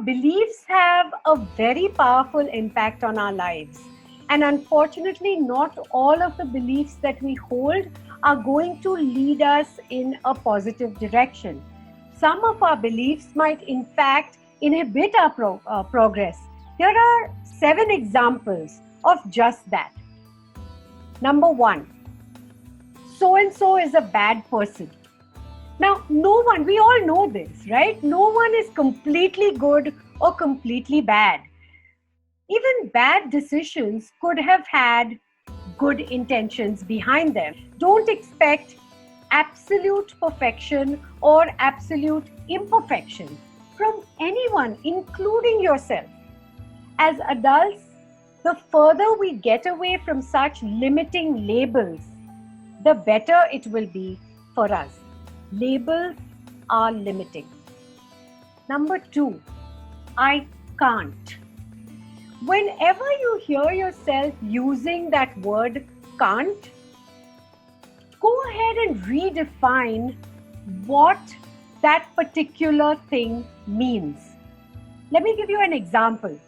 beliefs have a very powerful impact on our lives. And unfortunately, not all of the beliefs that we hold are going to lead us in a positive direction. Some of our beliefs might, in fact, inhibit our progress. Here are 7 examples of just that. Number 1, so and so is a bad person. Now, no one, we all know this, right? No one is completely good or completely bad. Even bad decisions could have had good intentions behind them. Don't expect absolute perfection or absolute imperfection from anyone, including yourself. As adults, the further we get away from such limiting labels, the better it will be for us. Labels are limiting. Number 2, I can't. Whenever you hear yourself using that word can't, go ahead and redefine what that particular thing means. Let me give you an example.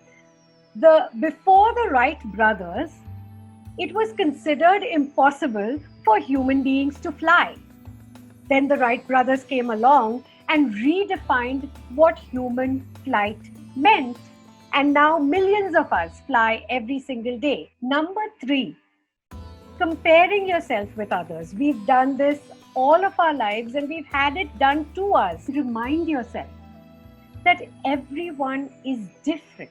Before the Wright brothers, it was considered impossible for human beings to fly. Then the Wright brothers came along and redefined what human flight meant. And now millions of us fly every single day. Number 3, comparing yourself with others. We've done this all of our lives and we've had it done to us. Remind yourself that everyone is different.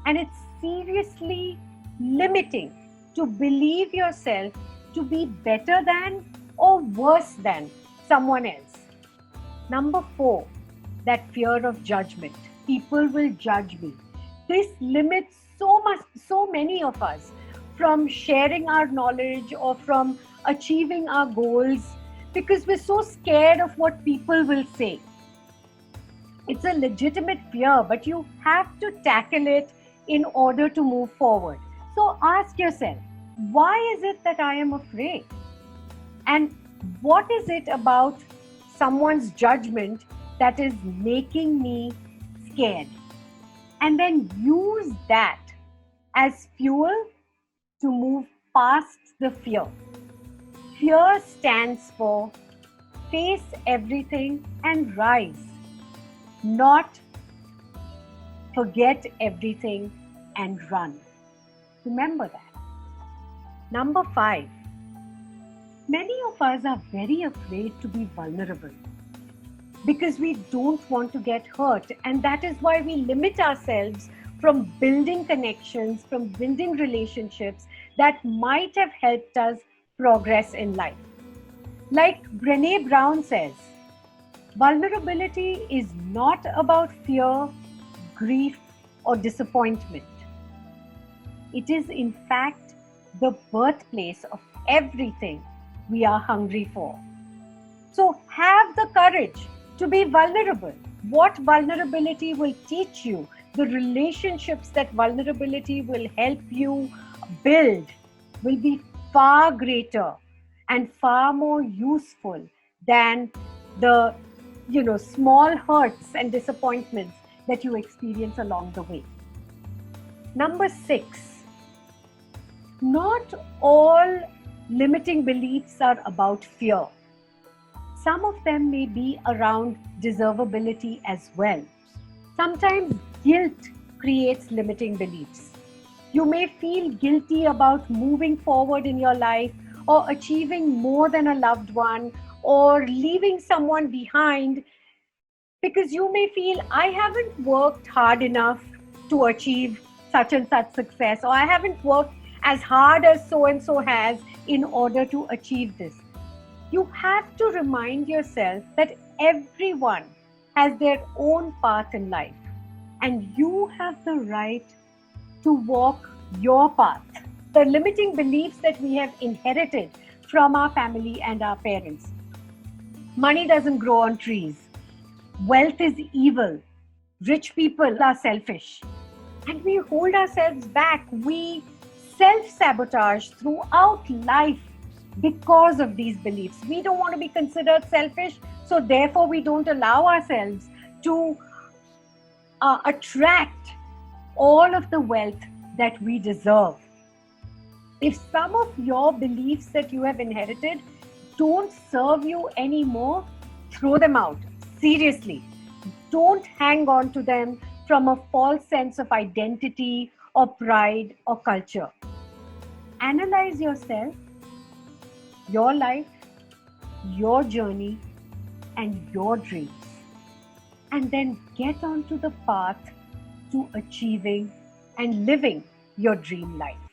And it's seriously limiting to believe yourself to be better than or worse than someone else. Number 4, that fear of judgment. People will judge me. This limits so many of us from sharing our knowledge or from achieving our goals because we're so scared of what people will say. It's a legitimate fear, but you have to tackle it in order to move forward. So ask yourself, why is it that I am afraid? And what is it about someone's judgment that is making me scared? And then use that as fuel to move past the fear. Fear stands for face everything and rise, not forget everything and run. Remember that. Number 5, many of us are very afraid to be vulnerable because we don't want to get hurt, and that is why we limit ourselves from building connections, from building relationships that might have helped us progress in life. Like Brené Brown says, vulnerability is not about fear, grief, or disappointment. It is, in fact, the birthplace of everything we are hungry for. So have the courage to be vulnerable. What vulnerability will teach you, the relationships that vulnerability will help you build will be far greater and far more useful than the small hurts and disappointments that you experience along the way. Number 6, not all limiting beliefs are about fear. Some of them may be around deservability as well. Sometimes guilt creates limiting beliefs. You may feel guilty about moving forward in your life or achieving more than a loved one or leaving someone behind because you may feel, I haven't worked hard enough to achieve such and such success, or I haven't worked as hard as so and so has in order to achieve this. You have to remind yourself that everyone has their own path in life and you have the right to walk your path. The limiting beliefs that we have inherited from our family and our parents. Money doesn't grow on trees. Wealth is evil. Rich people are selfish. And we hold ourselves back. We self-sabotage throughout life because of these beliefs. We don't want to be considered selfish, so therefore we don't allow ourselves to attract all of the wealth that we deserve. If some of your beliefs that you have inherited don't serve you anymore, throw them out. Seriously. Don't hang on to them from a false sense of identity or pride or culture. Analyze yourself, your life, your journey, and your dreams. And then get onto the path to achieving and living your dream life.